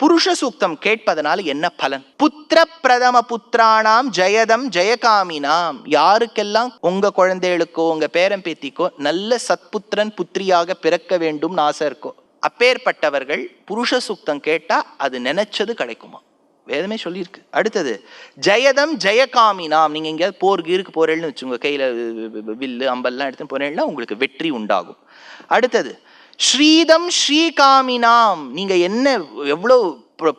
புருஷ சூக்தம் கேட்பதனால என்ன பலன்? புத்திர பிரதம புத்திரானாம் ஜெயதம் ஜெயகாமினாம். யாருக்கெல்லாம் உங்க குழந்தைகளுக்கோ உங்க பேரம்பேத்திக்கோ நல்ல சத்புத்திரன் புத்திரியாக பிறக்க வேண்டும்னு ஆசை இருக்கோ, அப்பேற்பட்டவர்கள் புருஷ சூக்தம் கேட்டா அது நினைச்சது கிடைக்குமா? வேதமே சொல்லியிருக்கு. அடுத்தது ஜெயதம் ஜெயகாமினாம். நீங்க எங்கேயாவது போருக்கு போறேன்னு வச்சுங்க, கையில வில்லு அம்பெல்லாம் எடுத்து போறேன்னா உங்களுக்கு வெற்றி உண்டாகும். அடுத்தது ஸ்ரீதம் ஸ்ரீகாமினாம். நீங்க என்ன எவ்வளவு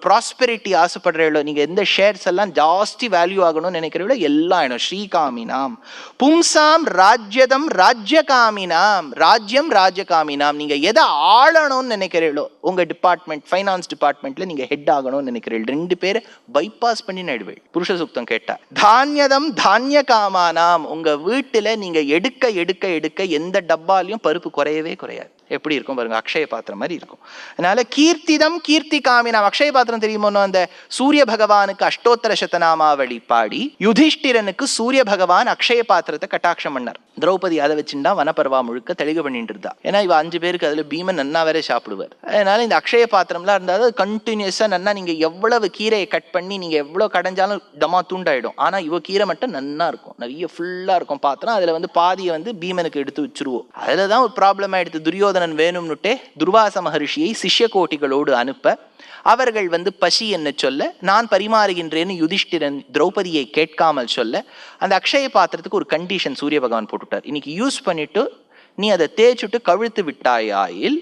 ப்ராஸ்பெரிட்டி ஆசைப்படுறீங்களோ, நீங்க எந்த ஷேர்ஸ் எல்லாம் ஜாஸ்தி வேல்யூ ஆகணும்னு நினைக்கிறீங்களோ எல்லாம் ஆயிடும். ஸ்ரீகாமினாம். பும்சாம் ராஜ்யதம் ராஜ்யகாமினாம். ராஜ்யம் ராஜ்யகாமினாம். நீங்க எதை ஆளணும்னு நினைக்கிறீங்களோ, உங்க டிபார்ட்மெண்ட் ஃபைனான்ஸ் டிபார்ட்மெண்ட்ல நீங்க ஹெட் ஆகணும்னு நினைக்கிறீர்கள், 2 பேரை பைபாஸ் பண்ணி நடுவேள் புருஷ சுக்தம் கேட்டா. தானியதம் தானிய காமானாம். உங்க வீட்டுல நீங்க எடுக்க எடுக்க எடுக்க எந்த டப்பாலையும் பருப்பு குறையவே குறையாது. எப்படி இருக்கும் பாருங்க, அக்ஷய பாத்திரம் மாதிரி இருக்கும். அதனால கீர்த்திதம் கீர்த்தி காமினாம். அக்ஷய பாத்திரம் தெரியுமோ, அந்த சூரிய பகவானுக்கு அஷ்டோத்தர சதநாமாவளி பாடி யுதிஷ்டிரனுக்கு சூரிய பகவான் அக்ஷய பாத்திரத்தை கட்டாட்சம் பண்ணார். திரௌபதி அதை வச்சுட்டா வனப்பர்வா முழுக்க தெளிவு பண்ணிட்டு இருந்தா. ஏன்னா இவ 5 பேருக்கு அதுல பீமன் நன்னா வேற சாப்பிடுவார். அதனால இந்த அக்ஷய பாத்திரம்லாம் இருந்தாலும் கண்டினியூஸா நன்னா நீங்க எவ்வளவு கீரையை கட் பண்ணி நீங்க எவ்வளவு கடைஞ்சாலும் தமா தூண்டாயிடும். ஆனா இவ கீரை மட்டும் நன்னா இருக்கும், நிறைய ஃபுல்லா இருக்கும் பாத்திரம். அதுல பாதியை பீமனுக்கு எடுத்து வச்சிருவோம். அதுலதான் ஒரு ப்ராப்ளம் ஆயிடுத்து. துரியோதனன் வேணும்னுட்டே துர்வாச மகர்ஷியை சிஷ்ய கோட்டிகளோடு அனுப்ப, அவர்கள் பசி என்ன சொல்ல, நான் பரிமாறுகின்றேன்னு யுதிஷ்டிரன் திரௌபதியை கேட்காமல் சொல்ல, அந்த அக்ஷய பாத்திரத்துக்கு ஒரு கண்டிஷன் சூரிய பகவான் போட்டுட்டார். இன்னைக்கு யூஸ் பண்ணிட்டு நீ அதை தேய்ச்சுட்டு கவிழ்த்து விட்டாயாயில்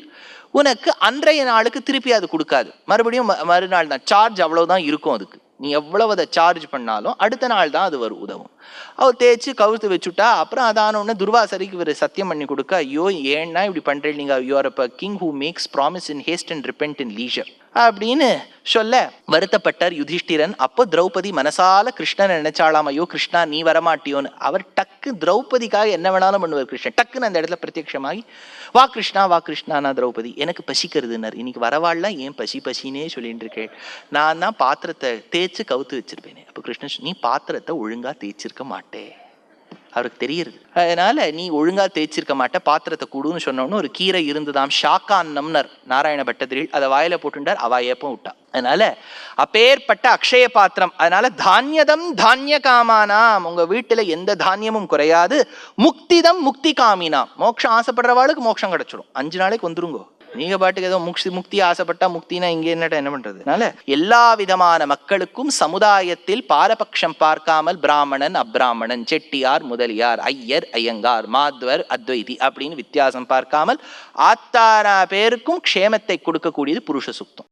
உனக்கு அன்றைய நாளுக்கு திருப்பி அது கொடுக்காது. மறுபடியும் மறுநாள் தான் சார்ஜ், அவ்வளவுதான் இருக்கும் அதுக்கு. நீ எவ்வளவு அதை சார்ஜ் பண்ணாலும் அடுத்த நாள் தான் அது உதவும். அவர் தேய்ச்சி கவுத்து வச்சுட்டா அப்புறம் அதான துர்வாசரிக்கு இவர் சத்தியம் பண்ணி கொடுக்க, ஐயோ ஏன்னா இப்படி பண்றீங்க, நீங்க you are a king who makes promise in haste and repent in leisure அப்படின்னு சொல்ல வருத்தப்பட்டார் யுதிஷ்டிரன். அப்போ திரௌபதி மனசால கிருஷ்ணன் நினைச்சாலாம், ஐயோ கிருஷ்ணா நீ வரமாட்டியோன்னு. அவர் டக்கு திரௌபதிக்காக என்ன வேணாலும் பண்ணுவார் கிருஷ்ணன். டக்குன்னு அந்த இடத்துல பிரத்யட்சமாகி, வா கிருஷ்ணா வா கிருஷ்ணா, திரௌபதி எனக்கு பசிக்கிறதுனார். இன்னைக்கு வரவாள்லாம் ஏன் பசி பசினே சொல்லிட்டு இருக்கேன், நான் தான் பாத்திரத்தை தேய்ச்சி கவுத்து வச்சிருப்பேனே. அப்போ கிருஷ்ணன், நீ பாத்திரத்தை ஒழுங்கா தேய்ச்சிருக்க மாட்டே, அவருக்கு தெரியுது. அதனால நீ ஒழுங்கா தேய்ச்சிருக்க மாட்ட, பாத்திரத்தை கூடுன்னு சொன்னோன்னு ஒரு கீரை இருந்துதாம், ஷாக்கான்னம்னர் நாராயண பட்டதிரில், அதை வாயில போட்டுட்டார். அவ ஏப்பம் விட்டா. அதனால அப்பேற்பட்ட அக்ஷய பாத்திரம். அதனால தானியதம் தானிய காமானாம். உங்க வீட்டுல எந்த தானியமும் குறையாது. முக்திதம் முக்தி காமினாம். மோட்சம் ஆசைப்படுறவாளுக்கு மோட்சம் கிடைச்சிடும். 5 நாளைக்கு வந்துருங்கோ. நீங்க பாட்டுக்கு ஏதோ முக்தி ஆசைப்பட்டா முக்தினா இங்க என்ன பண்றது? அதனால எல்லா விதமான மக்களுக்கும் சமுதாயத்தில் பாரபட்சம் பார்க்காமல் பிராமணன் அப்ராமணன், செட்டியார் முதலியார், ஐயர் ஐயங்கார், மாத்வர் அத்வைதி அப்படின்னு வித்தியாசம் பார்க்காமல் ஆத்தாரா பேருக்கும் க்ஷேமத்தை கொடுக்கக்கூடியது புருஷ சுக்தம்.